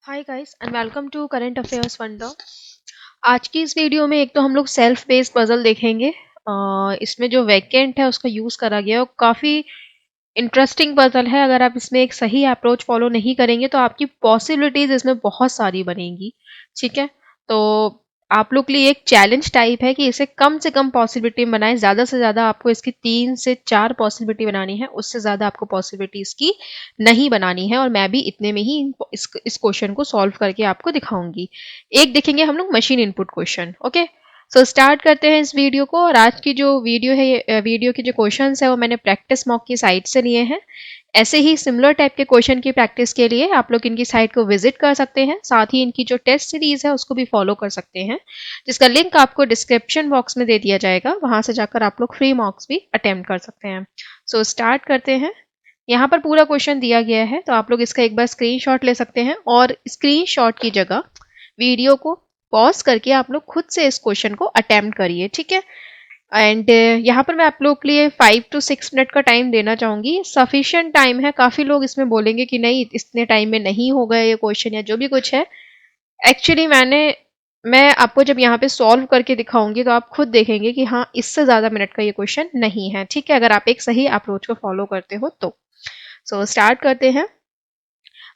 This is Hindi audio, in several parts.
Hi guys and welcome to current affairs wonder. आज की इस वीडियो में एक तो हम लोग सेल्फ बेस्ड पजल देखेंगे। इसमें जो वैकेंट है उसका यूज़ करा गया है और काफ़ी इंटरेस्टिंग पजल है। अगर आप इसमें एक सही अप्रोच फॉलो नहीं करेंगे तो आपकी पॉसिबिलिटीज इसमें बहुत सारी बनेंगी। ठीक है, तो आप लोग के लिए एक चैलेंज टाइप है कि इसे कम से कम पॉसिबिलिटी बनाएं। ज़्यादा से ज़्यादा आपको इसकी 3 से 4 पॉसिबिलिटी बनानी है, उससे ज़्यादा आपको पॉसिबिलिटी इसकी नहीं बनानी है। और मैं भी इतने में ही इस क्वेश्चन को सॉल्व करके आपको दिखाऊंगी। एक देखेंगे हम लोग machine input question. Okay, so start करते हैं इस वीडियो को। और आज की जो वीडियो है, वीडियो के जो क्वेश्चंस है वो मैंने प्रैक्टिस मॉक की साइट से लिए हैं। ऐसे ही सिमिलर टाइप के क्वेश्चन की प्रैक्टिस के लिए आप लोग इनकी साइट को विजिट कर सकते हैं। साथ ही इनकी जो टेस्ट सीरीज है उसको भी फॉलो कर सकते हैं, जिसका लिंक आपको डिस्क्रिप्शन बॉक्स में दे दिया जाएगा। वहां से जाकर आप लोग फ्री मॉक्स भी अटेम्प्ट कर सकते हैं। सो स्टार्ट करते हैं। यहाँ पर पूरा क्वेश्चन दिया गया है, तो आप लोग इसका एक बार स्क्रीनशॉट ले सकते हैं और स्क्रीनशॉट की जगह वीडियो को पॉज करके आप लोग खुद से इस क्वेश्चन को अटेम्प्ट करिए। ठीक है, एंड यहाँ पर मैं आप लोग के लिए 5 to 6 मिनट का टाइम देना चाहूँगी। सफिशिएंट टाइम है। काफ़ी लोग इसमें बोलेंगे कि नहीं इतने टाइम में नहीं होगा ये क्वेश्चन या जो भी कुछ है। एक्चुअली मैं आपको जब यहाँ पे सॉल्व करके दिखाऊंगी तो आप खुद देखेंगे कि हाँ, इससे ज़्यादा मिनट का ये क्वेश्चन नहीं है। ठीक है, अगर आप एक सही अप्रोच को फॉलो करते हो तो। सो स्टार्ट करते हैं।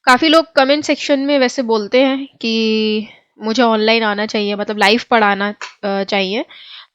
काफ़ी लोग कमेंट सेक्शन में वैसे बोलते हैं कि मुझे ऑनलाइन आना चाहिए, मतलब लाइव पढ़ाना चाहिए।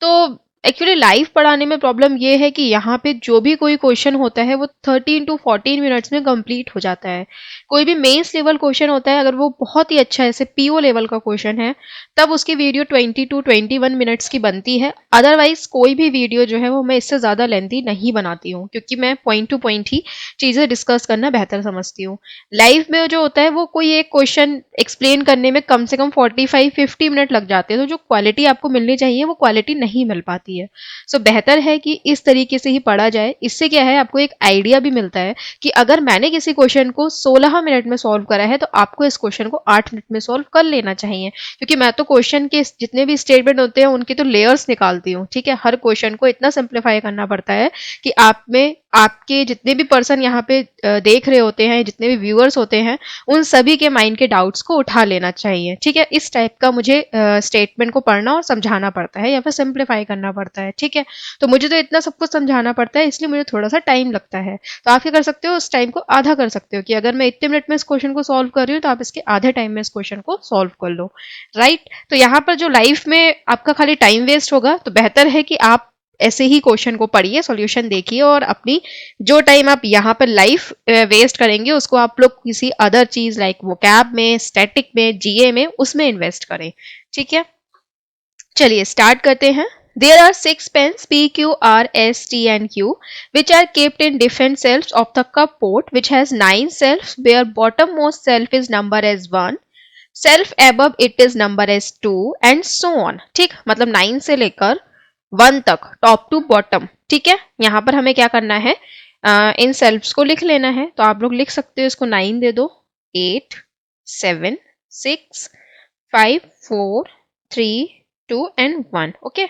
तो एक्चुअली लाइव पढ़ाने में प्रॉब्लम ये है कि यहाँ पे जो भी कोई क्वेश्चन होता है वो 13 to 14 मिनट्स में कंप्लीट हो जाता है। कोई भी मेंस लेवल क्वेश्चन होता है, अगर वो बहुत ही अच्छा है, जैसे पीओ लेवल का क्वेश्चन है, तब उसकी वीडियो 20 to 21 मिनट्स की बनती है। अदरवाइज कोई भी वीडियो जो है वो मैं इससे ज़्यादा लेंथी नहीं बनाती हूँ, क्योंकि मैं पॉइंट टू पॉइंट ही चीज़ें डिस्कस करना बेहतर समझती हूँ। लाइव में जो होता है वो कोई एक क्वेश्चन एक्सप्लेन करने में कम से कम 45-50 मिनट लग जाते हैं, तो जो क्वालिटी आपको मिलनी चाहिए वो क्वालिटी नहीं मिल पाती है। सो बेहतर है कि इस तरीके से ही पढ़ा जाए। इससे क्या है, आपको एक आइडिया भी मिलता है कि अगर मैंने किसी क्वेश्चन को 16 मिनट में सॉल्व करा है तो आपको इस क्वेश्चन को 8 मिनट में सॉल्व कर लेना चाहिए। क्योंकि मैं तो क्वेश्चन के जितने भी स्टेटमेंट होते हैं उनके तो लेयर्स निकालती हूँ। ठीक है, हर क्वेश्चन को इतना सिंप्लीफाई करना पड़ता है कि आप में आपके जितने भी पर्सन यहाँ पे देख रहे होते हैं, जितने भी व्यूअर्स होते हैं, उन सभी के माइंड के डाउट्स को उठा लेना चाहिए। ठीक है, इस टाइप का मुझे स्टेटमेंट को पढ़ना और समझाना पड़ता है या फिर सिंप्लीफाई करना पड़ता है। ठीक है, तो मुझे तो इतना सब कुछ समझाना पड़ता है, इसलिए मुझे थोड़ा सा टाइम लगता है। तो आप क्या कर सकते हो, उस टाइम को आधा कर सकते हो कि अगर मैं इतने मिनट में इस क्वेश्चन को सॉल्व कर रही हूँ तो आप इसके आधे टाइम में इस क्वेश्चन को सॉल्व कर लो। राइट, तो यहाँ पर जो लाइफ में आपका खाली टाइम वेस्ट होगा, तो बेहतर है कि आप ऐसे ही क्वेश्चन को पढ़िए, सॉल्यूशन देखिए, और अपनी जो टाइम आप यहाँ पर लाइफ वेस्ट करेंगे उसको आप लोग किसी अदर चीज लाइक वोकैब में, स्टैटिक में, जीए में, उसमें इन्वेस्ट करें। ठीक है, चलिए स्टार्ट करते हैं। There are 6 pens P, Q, R, S, T and Q which are kept in different shelves of the cupboard which has 9 shelves where bottommost shelf is number as 1, shelf above it is number as 2 and so on. ठीक, मतलब 9 से लेकर 1 तक, टॉप टू बॉटम। ठीक है, यहाँ पर हमें क्या करना है, इन सेल्फ्स को लिख लेना है। तो आप लोग लिख सकते हो, इसको 9 दे दो, 8, 7, 6, 5, 4, 3, 2 एंड 1। ओके,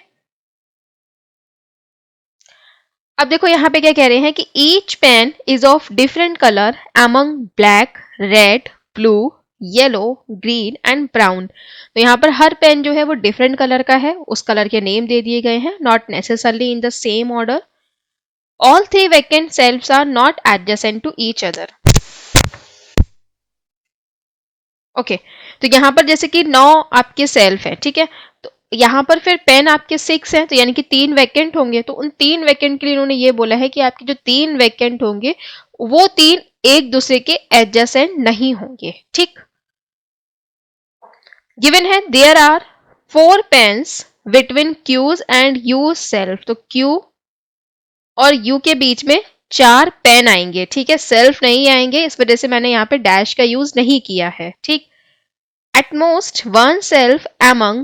अब देखो यहाँ पे क्या कह रहे हैं कि each pen is of different colour among black, red, blue, yellow, green and brown. तो यहाँ पर हर पेन जो है वो डिफरेंट कलर का है, उस कलर के नेम दे दिए गए हैं, not necessarily in the same order. All 3 vacant shelves are not adjacent to each other. Okay, तो यहाँ पर जैसे कि 9 आपके सेल्फ है। ठीक है, तो यहाँ पर फिर पेन आपके 6 हैं, तो यानी कि 3 वैकेंट होंगे। तो उन 3 वैकेंट के लिए इन्होंने ये बोला है कि आपके जो 3 वैकेंट होंगे वो 3 एक दूसरे के एडजेसेंट नहीं होंगे। ठीक, गिवन है there are 4 pens between Q's and U shelf. तो क्यू और यू के बीच में 4 पेन आएंगे। ठीक है, सेल्फ नहीं आएंगे, इस वजह से मैंने यहाँ पे डैश का यूज नहीं किया है। ठीक, at most one self among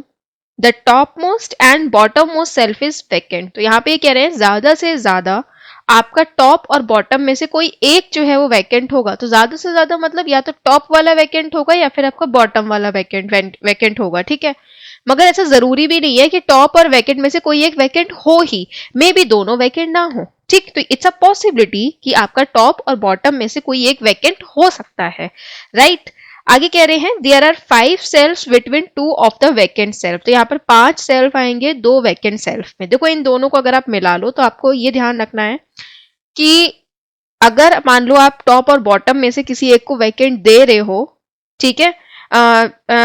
the topmost and bottommost self is vacant। तो यहाँ पे ये कह रहे हैं ज्यादा से ज्यादा आपका टॉप और बॉटम में से कोई एक जो है वो वैकेंट होगा। तो ज्यादा से ज्यादा मतलब या तो टॉप वाला वैकेंट होगा या फिर आपका बॉटम वाला वैकेंट होगा। ठीक है, मगर ऐसा जरूरी भी नहीं है कि टॉप और वैकेंट में से कोई एक वैकेंट हो ही, मे बी दोनों वैकेंट ना हो। ठीक, तो इट्स अ पॉसिबिलिटी कि आपका टॉप और बॉटम में से कोई एक वैकेंट हो सकता है। राइट, आगे कह रहे हैं there are 5 shelf between 2 of the vacant shelf. तो यहाँ पर 5 सेल्फ आएंगे 2 वैकेंट सेल्फ में। देखो इन दोनों को अगर आप मिला लो तो आपको ये ध्यान रखना है कि अगर मान लो आप टॉप और बॉटम में से किसी एक को वैकेंट दे रहे हो, ठीक है,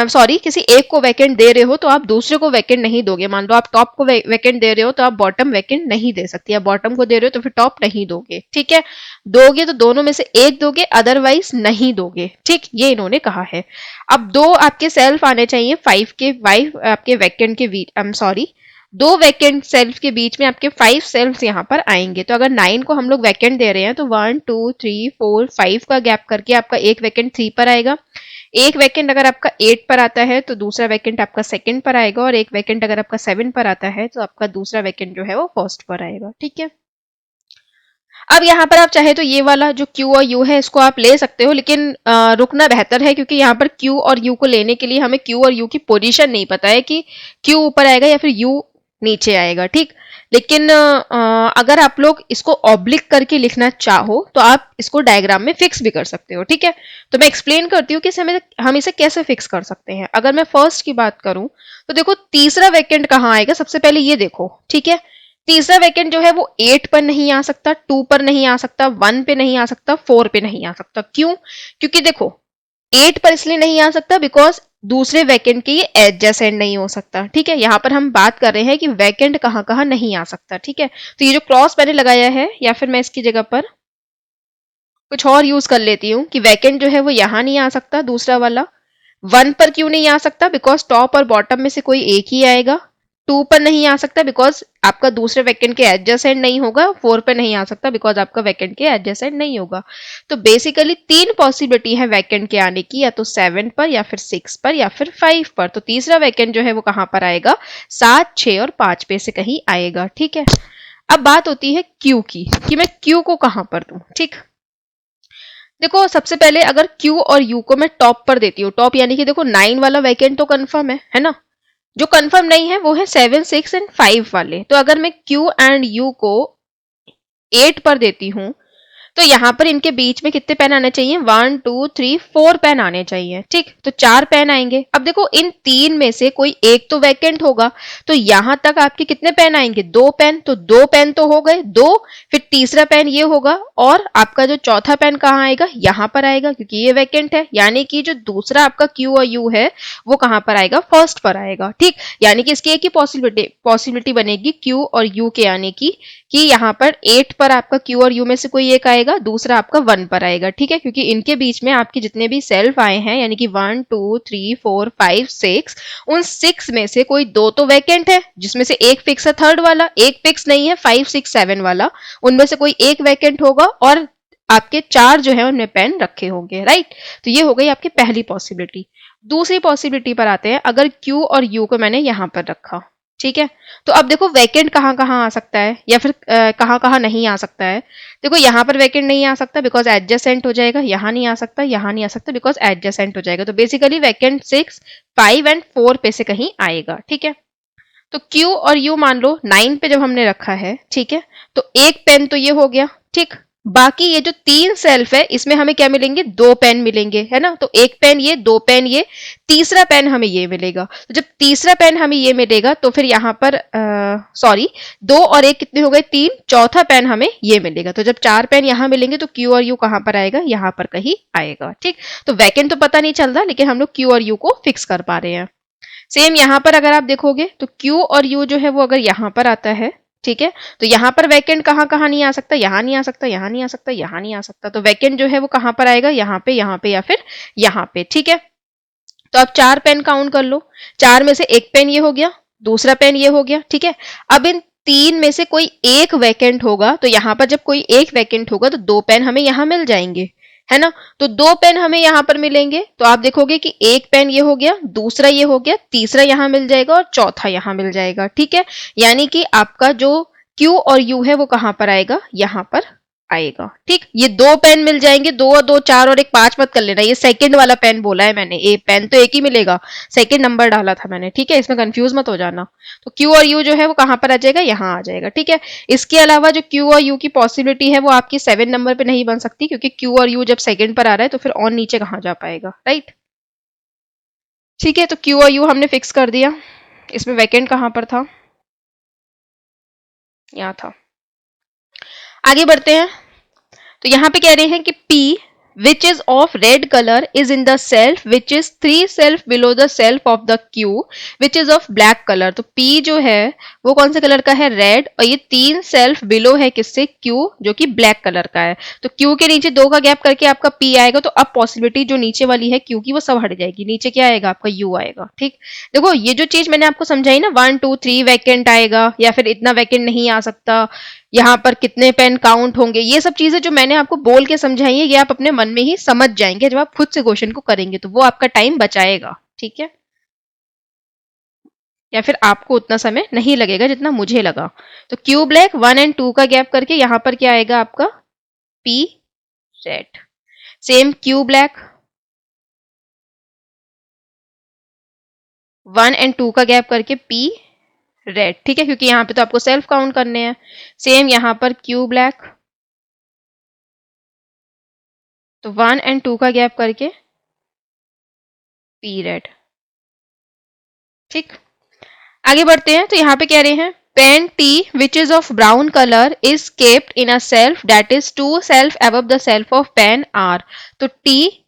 सॉरी किसी एक को वैकेंट दे रहे हो तो आप दूसरे को वैकेंट नहीं दोगे। मान लो आप टॉप को वैकेंट दे रहे हो तो आप बॉटम वैकेंट नहीं दे सकती, या बॉटम को दे रहे हो तो फिर टॉप नहीं दोगे, ठीक है। दोगे तो दोनों में से एक दोगे, अदरवाइज नहीं दोगे, ठीक, ये इन्होंने कहा है। अब दो आपके सेल्फ आने चाहिए 5 के 5 आपके वैकेंट के बीच, आई एम सॉरी, दो वैकेंट सेल्फ के बीच में आपके 5 सेल्फ यहाँ पर आएंगे। तो अगर 9 को हम लोग वैकेंट दे रहे हैं तो 1 2 3 4 5 का गैप करके आपका एक वैकेंट 3 पर आएगा। एक वैकेंट अगर आपका 8 पर आता है तो दूसरा वैकेंट आपका सेकंड पर आएगा, और एक वैकेंट अगर आपका 7 पर आता है तो आपका दूसरा वैकेंट जो है वो फर्स्ट पर आएगा, ठीक है। अब यहाँ पर आप चाहे तो ये वाला जो Q और U है इसको आप ले सकते हो, लेकिन रुकना बेहतर है, क्योंकि यहाँ पर Q और U को लेने के लिए हमें Q और U की पोजीशन नहीं पता है कि Q ऊपर आएगा या फिर U नीचे आएगा, ठीक। लेकिन अगर आप लोग इसको ऑब्लिक करके लिखना चाहो तो आप इसको डायग्राम में फिक्स भी कर सकते हो, ठीक है। तो मैं एक्सप्लेन करती हूँ कि हम इसे कैसे फिक्स कर सकते हैं। अगर मैं फर्स्ट की बात करूं तो देखो तीसरा वैकेंट कहाँ आएगा, सबसे पहले ये देखो, ठीक है। तीसरा वैकेंट जो है वो 8 पर नहीं आ सकता, 2 पर नहीं आ सकता, 1 पे नहीं आ सकता, 4 पे नहीं आ सकता। क्यों? क्योंकि देखो 8 पर इसलिए नहीं आ सकता बिकॉज दूसरे वैकेंट के ये एडजेसेंट नहीं हो सकता, ठीक है। यहां पर हम बात कर रहे हैं कि वैकेंट कहां कहां नहीं आ सकता, ठीक है। तो ये जो क्रॉस मैंने लगाया है, या फिर मैं इसकी जगह पर कुछ और यूज कर लेती हूँ कि वैकेंट जो है वो यहां नहीं आ सकता, दूसरा वाला 1 पर क्यों नहीं आ सकता, बिकॉज टॉप और बॉटम में से कोई एक ही आएगा। 2 पर नहीं आ सकता बिकॉज आपका दूसरे वैकेंट के एडजेसेंट नहीं होगा। 4 पर नहीं आ सकता बिकॉज आपका वैकेंट के एडजेसेंट नहीं होगा। तो बेसिकली 3 पॉसिबिलिटी है वैकेंट के आने की, या तो 7 पर, या फिर 6 पर, या फिर 5 पर। तो तीसरा वैकेंट जो है वो कहां पर आएगा, 7, 6 और 5 पे से कहीं आएगा, ठीक है। अब बात होती है क्यू की, कि मैं क्यू को कहां पर दूं, ठीक। देखो सबसे पहले अगर Q और U को मैं टॉप पर देती हूँ, टॉप यानी कि देखो 9 वाला वैकेंट तो कंफर्म है ना। जो कंफर्म नहीं है वो है 7, 6 एंड 5 वाले। तो अगर मैं Q एंड U को 8 पर देती हूँ तो यहां पर इनके बीच में कितने पेन आने चाहिए, 1 2 3 4 पेन आने चाहिए, ठीक। तो 4 पेन आएंगे। अब देखो इन तीन में से कोई एक तो वैकेंट होगा, तो यहां तक आपके कितने पेन आएंगे, 2 पेन। तो 2 पेन तो हो गए, 2, फिर तीसरा पेन ये होगा, और आपका जो चौथा पेन कहाँ आएगा, यहां पर आएगा, क्योंकि ये वैकेंट है। यानी कि जो दूसरा आपका Q और U है वो कहां पर आएगा, फर्स्ट पर आएगा, ठीक। यानी कि इसकी एक ही पॉसिबिलिटी बनेगी Q और U के आने की, कि यहाँ पर 8 पर आपका Q और U में से कोई एक आएगा, दूसरा आपका 1 पर आएगा, ठीक है। क्योंकि इनके बीच में आपके जितने भी सेल्फ आए हैं, यानी कि 1 2 3 4 5 6, उन 6 में से कोई दो तो वैकेंट है, जिसमें से एक फिक्स है थर्ड वाला, एक फिक्स नहीं है 5 6 7 वाला। उनमें से कोई एक वैकेंट होगा, और आपके 4 जो है उनमें पेन रखे होंगे, राइट। तो ये हो गई आपकी पहली पॉसिबिलिटी। दूसरी पॉसिबिलिटी पर आते हैं। अगर Q और U को मैंने यहां पर रखा, ठीक है, तो अब देखो वैकेंट कहाँ कहाँ आ सकता है, या फिर कहाँ कहाँ नहीं आ सकता है। देखो यहाँ पर वैकेंट नहीं आ सकता बिकॉज एडजेसेंट हो जाएगा, यहाँ नहीं आ सकता, यहाँ नहीं आ सकता बिकॉज एडजेसेंट हो जाएगा। तो बेसिकली वैकेंट 6 5 एंड 4 पे से कहीं आएगा, ठीक है। तो Q और U मान लो 9 पे जब हमने रखा है, ठीक है, तो एक पेन तो ये हो गया, ठीक। बाकी ये जो 3 सेल्फ है इसमें हमें क्या मिलेंगे, 2 पेन मिलेंगे, है ना। तो एक पेन ये, 2 पेन ये, तीसरा पेन हमें ये मिलेगा। तो जब तीसरा पेन हमें ये मिलेगा तो फिर यहाँ पर सॉरी 2 और 1 कितने हो गए, 3, चौथा पेन हमें ये मिलेगा। तो जब 4 पेन यहाँ मिलेंगे तो Q और U कहाँ पर आएगा, यहाँ पर कहीं आएगा, ठीक। तो वैकेंट तो पता नहीं चल रहा, लेकिन हम लोग Q और U को फिक्स कर पा रहे हैं। सेम यहाँ पर अगर आप देखोगे तो Q और U जो है वो अगर यहाँ पर आता है, ठीक है, तो यहाँ पर वैकेंट कहाँ कहाँ नहीं आ सकता, यहाँ नहीं आ सकता, यहाँ नहीं आ सकता, यहाँ नहीं आ सकता। तो वैकेंट जो है वो कहाँ पर आएगा, यहाँ पे या फिर यहाँ पे, ठीक है। तो आप 4 पेन काउंट कर लो, 4 में से एक पेन ये हो गया, दूसरा पेन ये हो गया, ठीक है। अब इन 3 में से कोई एक वैकेंट होगा, तो यहाँ पर जब कोई एक वैकेंट होगा तो 2 पेन हमें यहाँ मिल जाएंगे, है ना। तो 2 पेन हमें यहाँ पर मिलेंगे। तो आप देखोगे कि एक पेन ये हो गया, दूसरा ये हो गया, तीसरा यहाँ मिल जाएगा, और चौथा यहाँ मिल जाएगा, ठीक है। यानी कि आपका जो Q और U है वो कहाँ पर आएगा, यहाँ पर आएगा, ठीक। ये 2 पेन मिल जाएंगे, 2 और 2 4 और 1 5 मत कर लेना, ये सेकंड वाला पेन बोला है मैंने, ए पेन तो एक ही मिलेगा, सेकंड नंबर डाला था मैंने, ठीक है। इसमें कंफ्यूज मत हो जाना। तो Q और U जो है वो कहाँ पर आ जाएगा, यहाँ आ जाएगा, ठीक है। इसके अलावा जो Q और U की पॉसिबिलिटी है वो आपकी 7 नंबर पे नहीं बन सकती, क्योंकि Q और U जब सेकंड पर आ रहा है तो फिर और नीचे कहाँ जा पाएगा, राइट। ठीक है, तो क्यू और यू हमने फिक्स कर दिया। इसमें वैकेंट कहाँ पर था, यहाँ था। आगे बढ़ते हैं, तो यहाँ पे कह रहे हैं कि P which is of red color is in the self which is 3 self below the self of the Q which is of black color। तो P जो है वो कौन से कलर का है, रेड, और ये 3 सेल्फ बिलो है किससे, Q, जो कि ब्लैक कलर का है। तो Q के नीचे 2 का गैप करके आपका P आएगा, तो अब पॉसिबिलिटी जो नीचे वाली है Q की वो सब हट जाएगी, नीचे क्या आएगा आपका U आएगा। ठीक, देखो ये जो चीज मैंने आपको समझाई ना, 1 2 3 वैकेंट आएगा या फिर इतना वैकेंट नहीं आ सकता, यहाँ पर कितने पेन काउंट होंगे, ये सब चीजें जो मैंने आपको बोल के समझाई है, ये आप अपने मन में ही समझ जाएंगे जब आप खुद से क्वेश्चन को करेंगे, तो वो आपका टाइम बचाएगा। ठीक है, या फिर आपको उतना समय नहीं लगेगा जितना मुझे लगा। तो क्यू ब्लैक 1 और 2 का गैप करके यहाँ पर क्या आएगा आपका, P red. Same Q black 1 और 2 का गैप करके पी रेड। ठीक है, क्योंकि यहाँ पे तो आपको सेल्फ काउंट करने हैं। सेम यहाँ पर क्यू ब्लैक, तो 1 और 2 का गैप करके पी रेड। ठीक, आगे बढ़ते हैं, तो यहाँ पे कह रहे हैं pen T which is of brown colour is kept in a shelf that is 2 shelf above the shelf of pen R. तो टी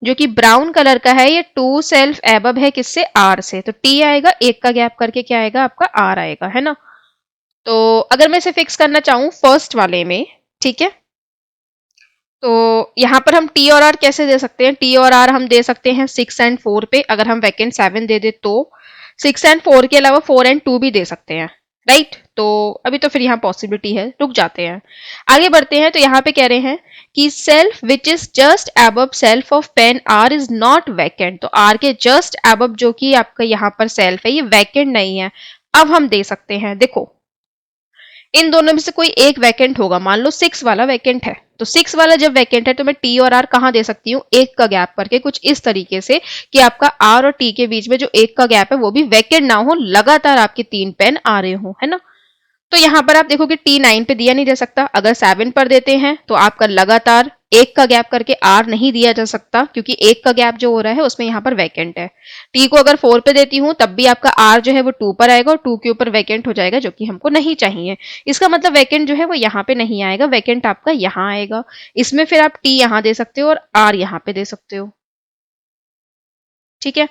जो कि ब्राउन कलर का है, ये 2 सेल्फ अबव है किससे, आर से। तो टी आएगा, एक का गैप करके क्या आएगा आपका, आर आएगा, है ना। तो अगर मैं इसे फिक्स करना चाहूं फर्स्ट वाले में, ठीक है, तो यहाँ पर हम टी और आर कैसे दे सकते हैं, टी और आर हम दे सकते हैं 6 और 4 पे। अगर हम वैकेंट 7 दे दे तो 6 और 4 के अलावा 4 और 2 भी दे सकते हैं, राइट। तो अभी तो फिर यहाँ पॉसिबिलिटी है, रुक जाते हैं, आगे बढ़ते हैं। तो यहाँ पे कह रहे हैं कि shelf which is just above shelf of pen R is not vacant. तो आर के जस्ट अबव जो कि आपका यहाँ पर सेल्फ है, ये वैकेंट नहीं है। अब हम दे सकते हैं, देखो इन दोनों में से कोई एक वैकेंट होगा, मान लो 6 वाला वैकेंट है, तो 6 वाला जब वैकेंट है तो मैं टी और आर कहाँ दे सकती हूँ, एक का गैप करके, कुछ इस तरीके से कि आपका आर और टी के बीच में जो एक का गैप है वो भी वैकेंट ना हो, लगातार आपके 3 पेन आ रहे हो, है ना। तो यहाँ पर आप देखोगे टी 9 पे दिया नहीं जा सकता, अगर 7 पर देते हैं तो आपका लगातार एक का गैप करके आर नहीं दिया जा सकता, क्योंकि एक का गैप जो हो रहा है उसमें यहाँ पर वैकेंट है। टी को अगर 4 पे देती हूँ तब भी आपका आर जो है वो 2 पर आएगा और 2 के ऊपर वैकेंट हो जाएगा, जो कि हमको नहीं चाहिए। इसका मतलब वैकेंट जो है वो यहाँ पे नहीं आएगा, वैकेंट आपका यहाँ आएगा। इसमें फिर आप टी यहाँ दे सकते हो और आर यहाँ पे दे सकते हो। ठीक है,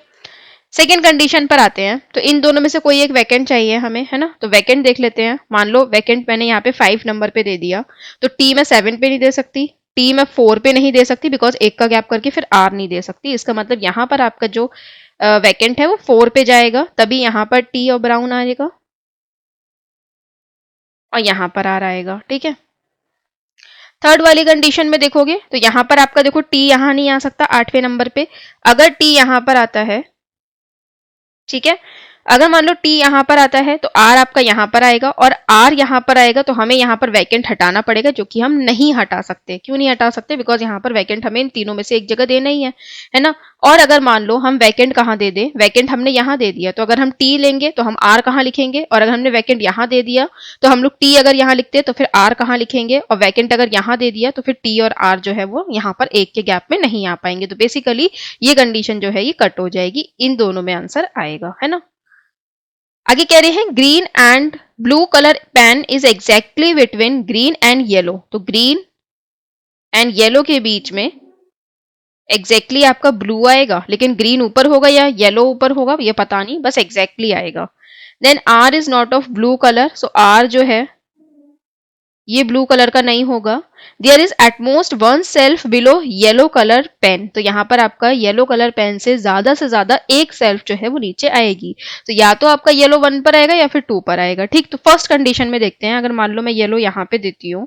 सेकेंड कंडीशन पर आते हैं, तो इन दोनों में से कोई एक वैकेंट चाहिए हमें, है ना। तो वैकेंट देख लेते हैं, मान लो वैकेंट मैंने यहाँ पे 5 नंबर पे दे दिया, तो टी मैं 7 पे नहीं दे सकती, टी मैं 4 पे नहीं दे सकती, बिकॉज एक का गैप करके फिर आर नहीं दे सकती। इसका मतलब यहाँ पर आपका जो वैकेंट है वो 4 पे जाएगा, तभी यहाँ पर टी और ब्राउन आएगा और यहाँ पर आर आएगा। ठीक है, थर्ड वाली कंडीशन में देखोगे तो यहाँ पर आपका देखो टी यहाँ नहीं आ सकता 8वें नंबर पे। अगर टी यहाँ पर आता है, ठीक है, अगर मान लो टी यहाँ पर आता है तो आर आपका यहाँ पर आएगा, और आर यहाँ पर आएगा तो हमें यहाँ पर वैकेंट हटाना पड़ेगा, जो कि हम नहीं हटा सकते। क्यों नहीं हटा सकते, बिकॉज यहाँ पर वैकेंट हमें इन तीनों में से एक जगह देना ही है ना। और अगर मान लो हम वैकेंट कहाँ दे दें, वैकेंट हमने यहाँ दे दिया, तो अगर हम टी लेंगे तो हम आर कहाँ लिखेंगे, और अगर हमने वैकेंट यहाँ दे दिया तो हम लोग टी अगर यहाँ लिखते तो फिर आर कहाँ लिखेंगे, और वैकेंट अगर यहाँ दे दिया तो फिर टी और आर जो है वो यहाँ पर एक के गैप में नहीं आ पाएंगे। तो बेसिकली ये कंडीशन जो है ये कट हो जाएगी, इन दोनों में आंसर आएगा, है ना। आगे कह रहे हैं green and blue colour pen is exactly between green and yellow. तो ग्रीन एंड येलो के बीच में एग्जैक्टली आपका ब्लू आएगा, लेकिन ग्रीन ऊपर होगा या येलो ऊपर होगा ये पता नहीं, बस एग्जैक्टली आएगा। Then R is not of blue colour, so R जो है ये ब्लू कलर का नहीं होगा। There is at most 1 shelf below yellow colour pen. तो यहाँ पर आपका येलो कलर पेन से ज्यादा एक सेल्फ जो है वो नीचे आएगी, तो या तो आपका येलो 1 पर आएगा या फिर 2 पर आएगा। ठीक, तो फर्स्ट कंडीशन में देखते हैं, अगर मान लो मैं येलो यहाँ पे देती हूँ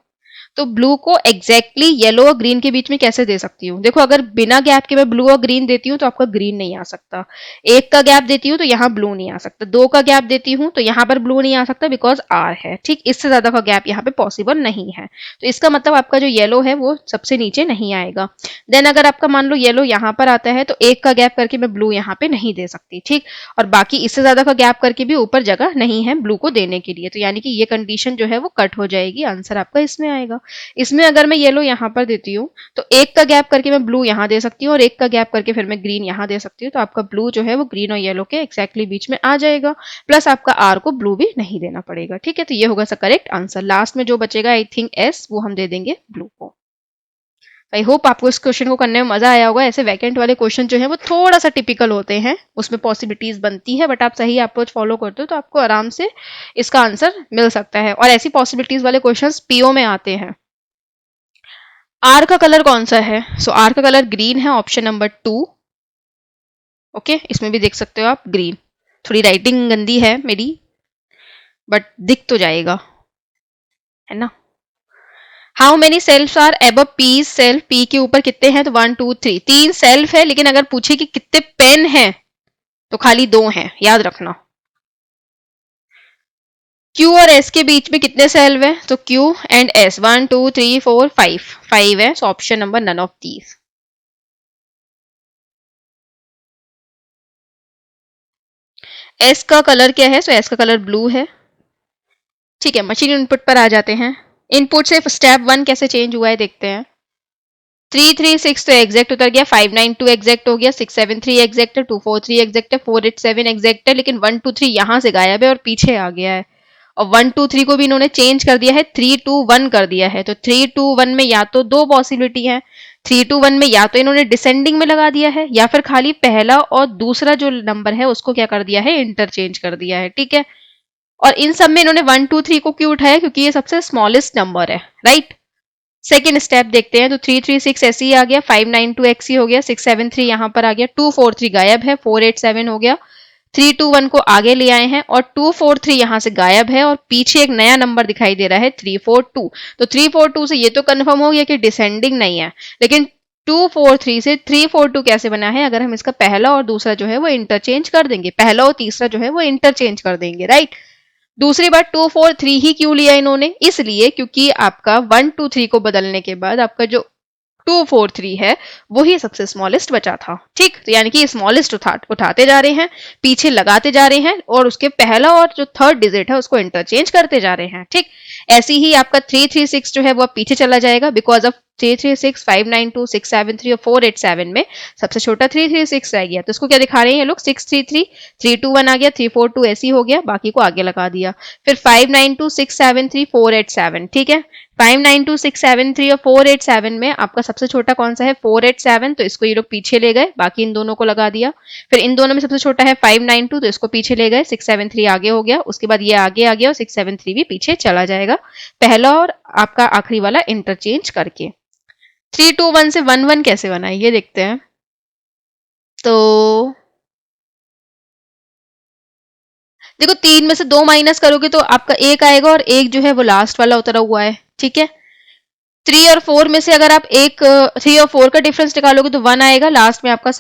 तो ब्लू को एग्जैक्टली येलो और ग्रीन के बीच में कैसे दे सकती हूँ। देखो अगर बिना गैप के मैं ब्लू और ग्रीन देती हूँ तो आपका ग्रीन नहीं आ सकता, एक का गैप देती हूँ तो यहाँ ब्लू नहीं आ सकता, 2 का गैप देती हूँ तो यहाँ पर ब्लू नहीं आ सकता बिकॉज आर है। ठीक, इससे ज्यादा का गैप यहाँ पे पॉसिबल नहीं है, तो इसका मतलब आपका जो येलो है वो सबसे नीचे नहीं आएगा। देन अगर आपका मान लो येलो यहाँ पर आता है तो एक का गैप करके मैं ब्लू यहाँ पे नहीं दे सकती। ठीक, और बाकी इससे ज्यादा का गैप करके भी ऊपर जगह नहीं है ब्लू को देने के लिए, तो यानी कि ये कंडीशन जो है वो कट हो जाएगी, आंसर आपका इसमें आएगा। इसमें अगर मैं येलो यहाँ पर देती हूँ तो एक का गैप करके मैं ब्लू यहाँ दे सकती हूँ और एक का गैप करके फिर मैं ग्रीन यहाँ दे सकती हूँ, तो आपका ब्लू जो है वो ग्रीन और येलो के एक्जैक्टली बीच में आ जाएगा, प्लस आपका आर को ब्लू भी नहीं देना पड़ेगा। ठीक है, तो ये होगा सा करेक्ट आंसर। लास्ट में जो बचेगा आई थिंक एस, वो हम दे देंगे ब्लू को। आई होप आपको इस क्वेश्चन को करने में मजा आया होगा। ऐसे वैकेंट वाले क्वेश्चन जो है वो थोड़ा सा टिपिकल होते हैं, उसमें पॉसिबिलिटीज बनती है, बट आप सही अप्रोच फॉलो करते हो तो आपको आराम से इसका आंसर मिल सकता है। और ऐसी पॉसिबिलिटीज वाले क्वेश्चंस पीओ में आते हैं। आर का कलर कौन सा है? सो आर का कलर ग्रीन है, ऑप्शन नंबर 2। ओके, इसमें भी देख सकते हो आप ग्रीन। थोड़ी राइटिंग गंदी है मेरी, बट दिख तो जाएगा, है ना। How many shelf are above P shelf? P के ऊपर कितने हैं? तो 1 2 3, 3 सेल्फ है, लेकिन अगर पूछे कि कितने पेन हैं तो खाली 2 हैं, याद रखना। क्यू और एस के बीच में कितने सेल्फ है? तो क्यू एंड एस 1 2 3 4 5, 5 है, so option number none of these. S का कलर क्या है? सो एस का कलर ब्लू है। ठीक है, मशीन इनपुट पर आ जाते हैं। इनपुट से स्टेप 1 कैसे चेंज हुआ है देखते हैं। 336 तो एग्जैक्ट उतर गया, 592 एग्जैक्ट हो गया, 673 एग्जैक्ट है, 243 एग्जैक्ट है, 487 एग्जैक्ट है, लेकिन 123 यहां से गायब है और पीछे आ गया है। और 123 को भी इन्होंने चेंज कर दिया है, 321 कर दिया है। तो 321 में या तो दो पॉसिबिलिटी है, 321 में या तो इन्होंने डिसेंडिंग में लगा दिया है, या फिर खाली पहला और दूसरा जो नंबर है उसको क्या कर दिया है, इंटरचेंज कर दिया है। ठीक है, और इन सब में इन्होंने 123 को क्यों उठाया? क्योंकि ये सबसे स्मॉलेस्ट नंबर है, राइट। सेकेंड स्टेप देखते हैं, तो 336 ऐसे ही आ गया, 592 एक्स ही हो गया, 673 यहां पर आ गया, 243 गायब है, 487 हो गया, 321 को आगे ले आए हैं और 243 यहां से गायब है और पीछे एक नया नंबर दिखाई दे रहा है 342। तो 342 से ये तो कंफर्म हो गया कि डिसेंडिंग नहीं है, लेकिन 243 से 342 कैसे बना है? अगर हम इसका पहला और दूसरा जो है वो इंटरचेंज कर देंगे, पहला और तीसरा जो है वो इंटरचेंज कर देंगे, राइट। दूसरी बात 243 ही क्यों लिया इन्होंने? इसलिए क्योंकि आपका 123 को बदलने के बाद आपका जो 243 है वही सबसे स्मॉलेस्ट बचा था। ठीक, तो यानी कि स्मॉलेस्ट उठाते जा रहे हैं, पीछे लगाते जा रहे हैं और उसके पहला और जो थर्ड डिजिट है उसको इंटरचेंज करते जा रहे हैं। ठीक, ऐसी ही आपका 336 जो है वो पीछे चला जाएगा, बिकॉज ऑफ 336, 592, 673 और 487 में सबसे छोटा 336 रह गया, तो इसको क्या दिखा रहे हैं ये लोग? 633, 321 आ गया, 342 ऐसी हो गया, बाकी को आगे लगा दिया। फिर 592, 673, 487। ठीक है, 592, 673 और 487 में आपका सबसे छोटा कौन सा है? 487, तो इसको ये लोग पीछे ले गए, बाकी इन दोनों को लगा दिया। फिर इन दोनों में सबसे छोटा है 592, तो इसको पीछे ले गए, 673 आगे हो गया, उसके बाद ये आगे आ गया और 673 भी पीछे चला जाएगा, पहला और आपका आखिरी वाला इंटरचेंज करके। 321 से 11 कैसे बना है ये देखते हैं। तो देखो, 3 में से 2 माइनस करोगे तो आपका 1 आएगा और 1 जो है वो लास्ट वाला उतरा हुआ है। ठीक है, 3 और 4 में से अगर आप 3 और 4 का डिफरेंस निकालोगे तो 1 आएगा, लास्ट में आपका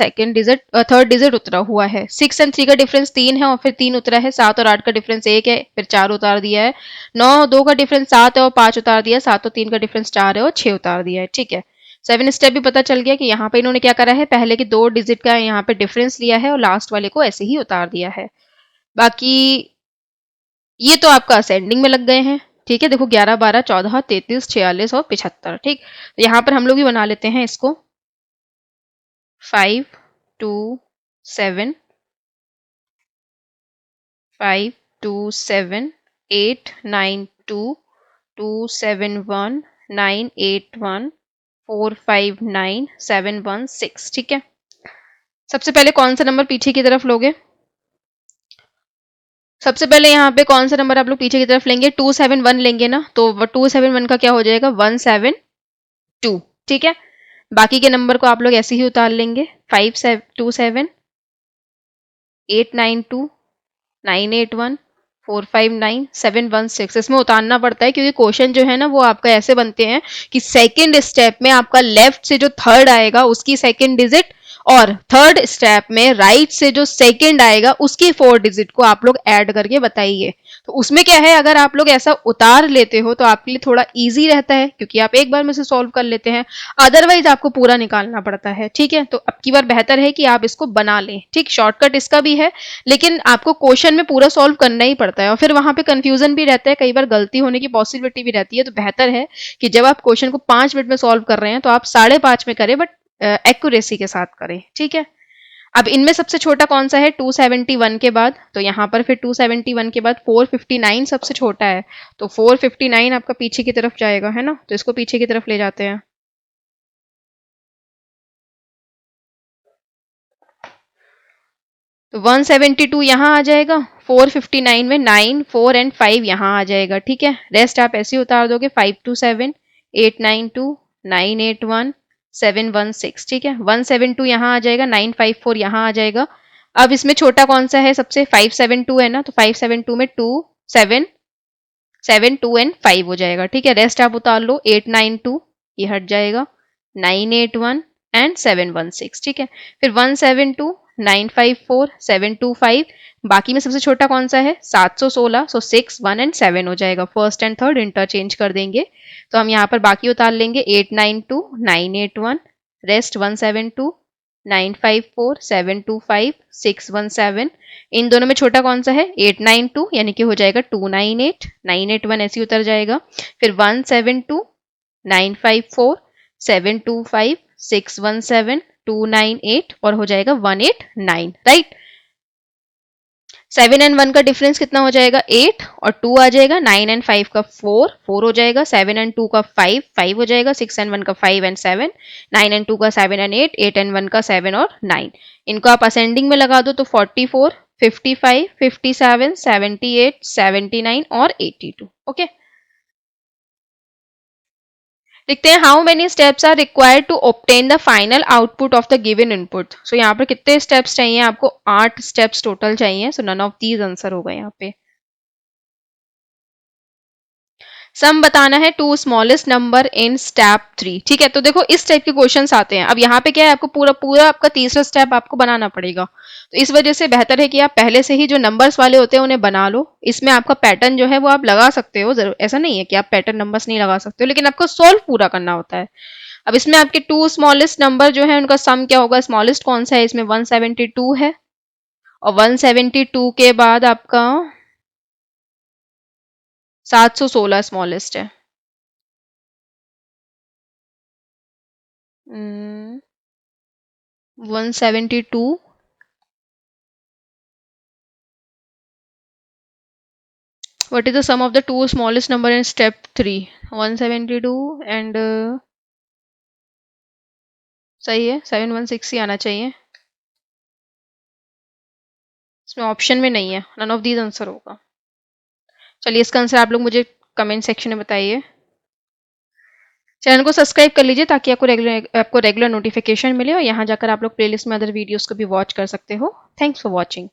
थर्ड डिजिट उतरा हुआ है। 6 और 3 का डिफरेंस 3 है और फिर 3 उतरा है, 7 और 8 का डिफरेंस 1 है, फिर 4 उतार दिया है, 9 और 2 का डिफरेंस 7 है और 5 उतार दिया है, 7 और 3 का डिफरेंस 4 है और 6 उतार दिया है। ठीक है, 7 स्टेप भी पता चल गया कि यहाँ पे इन्होंने क्या करा है, पहले के 2 डिजिट का यहाँ पे डिफरेंस लिया है और लास्ट वाले को ऐसे ही उतार दिया है। बाकी ये तो आपका असेंडिंग में लग गए हैं। ठीक है, देखो 11, 12, 14, 33, 46 और 75। ठीक, तो यहाँ पर हम लोग भी बना लेते हैं इसको। 5 2 7 5 2 7 8 9 2 2 7 1 9 8 1 4 5 9 7 1 6। ठीक है, सबसे पहले कौन सा नंबर पीछे की तरफ लोगे? सबसे पहले यहाँ पे कौन सा नंबर आप लोग पीछे की तरफ लेंगे? 271 लेंगे ना, तो 271 का क्या हो जाएगा? 172। ठीक है, बाकी के नंबर को आप लोग ऐसे ही उतार लेंगे, 527 892 981 459 716। इसमें उतारना पड़ता है क्योंकि क्वेश्चन जो है ना वो आपका ऐसे बनते हैं कि सेकंड स्टेप में आपका लेफ्ट से जो थर्ड आएगा उसकी सेकंड डिजिट और थर्ड स्टेप में राइट से जो सेकंड आएगा उसकी 4 डिजिट को आप लोग ऐड करके बताइए। तो उसमें क्या है, अगर आप लोग ऐसा उतार लेते हो तो आपके लिए थोड़ा इजी रहता है, क्योंकि आप एक बार में से सॉल्व कर लेते हैं, अदरवाइज आपको पूरा निकालना पड़ता है। ठीक है, तो अब की बार बेहतर है कि आप इसको बना लें। ठीक, शॉर्टकट इसका भी है, लेकिन आपको क्वेश्चन में पूरा सॉल्व करना ही पड़ता है और फिर वहां पे कंफ्यूजन भी रहता है, कई बार गलती होने की पॉसिबिलिटी भी रहती है। तो बेहतर है कि जब आप क्वेश्चन को 5 मिनट में सॉल्व कर रहे हैं तो आप 5.5 में करें, बट एक्यूरेसी के साथ करें। ठीक है, अब इनमें सबसे छोटा कौन सा है 271 के बाद, तो यहाँ पर फिर 271 के बाद 459 सबसे छोटा है, तो 459 आपका पीछे की तरफ जाएगा, है ना, तो इसको पीछे की तरफ ले जाते हैं। तो 172 यहाँ आ जाएगा, 459 में 9 4 एंड 5 यहाँ आ जाएगा। ठीक है, रेस्ट आप ऐसे ही उतार दोगे, 527 892 981 716। ठीक है, 172 यहाँ आ जाएगा, 954 यहाँ आ जाएगा। अब इसमें छोटा कौन सा है सबसे, 572 है ना, तो 572 में 2 7 7 2 एंड 5 हो जाएगा। ठीक है, रेस्ट आप उतार लो, 892 ये हट जाएगा, 981 एंड 716। ठीक है, फिर 172 954 725, बाकी में सबसे छोटा कौन सा है 716, सो 6 1 एंड 7 हो जाएगा। फर्स्ट एंड थर्ड इंटरचेंज कर देंगे, तो हम यहाँ पर बाकी उतार लेंगे, 892 981, रेस्ट 172 954 725 617। इन दोनों में छोटा कौन सा है 892, यानी कि हो जाएगा 298 981 ऐसे उतर जाएगा। फिर 172 954 725 617 298 और हो जाएगा 189, राइट। 7 एंड 1 का डिफरेंस कितना हो जाएगा 8, और 2 आ जाएगा, 9 एंड 5 का 4 4 हो जाएगा, 7 एंड 2 का 5 5 हो जाएगा, 6 एंड 1 का 5 एंड 7, 9 एंड 2 का 7 एंड 8, 8 एंड 1 का 7 और 9। इनको आप असेंडिंग में लगा दो तो 44 55 57 78 79 और 82। ओके, लिखते हैं how many steps are required to obtain the final output of the given input. So यहाँ पर कितने स्टेप्स चाहिए आपको, 8 स्टेप्स टोटल चाहिए। So none of these answer होगा यहाँ पे। सम बताना है two smallest number in step 3। ठीक है, तो देखो इस टाइप के क्वेश्चंस आते हैं। अब यहाँ पे क्या है, आपको पूरा पूरा आपका तीसरा स्टेप आपको बनाना पड़ेगा, तो इस वजह से बेहतर है कि आप पहले से ही जो नंबर्स वाले होते हैं उन्हें बना लो। इसमें आपका पैटर्न जो है वो आप लगा सकते हो, जरूर ऐसा नहीं है कि आप पैटर्न नंबर्स नहीं लगा सकते हो, लेकिन आपको सोल्व पूरा करना होता है। अब इसमें आपके टू स्मॉलेस्ट नंबर जो है उनका सम क्या होगा, स्मॉलेस्ट कौन सा है इसमें 172 है, और 172 के बाद आपका 716 स्मॉलेस्ट है। 172, what is the sum of the two smallest number in step 3? 172 and सही है, 716 ही आना चाहिए। इसमें ऑप्शन में नहीं है, नन ऑफ दीज आंसर होगा। चलिए इसका आंसर आप लोग मुझे कमेंट सेक्शन में बताइए। चैनल को सब्सक्राइब कर लीजिए ताकि आपको रेगुलर नोटिफिकेशन मिले, और यहाँ जाकर आप लोग प्लेलिस्ट में अदर वीडियोस को भी वॉच कर सकते हो। Thanks for watching.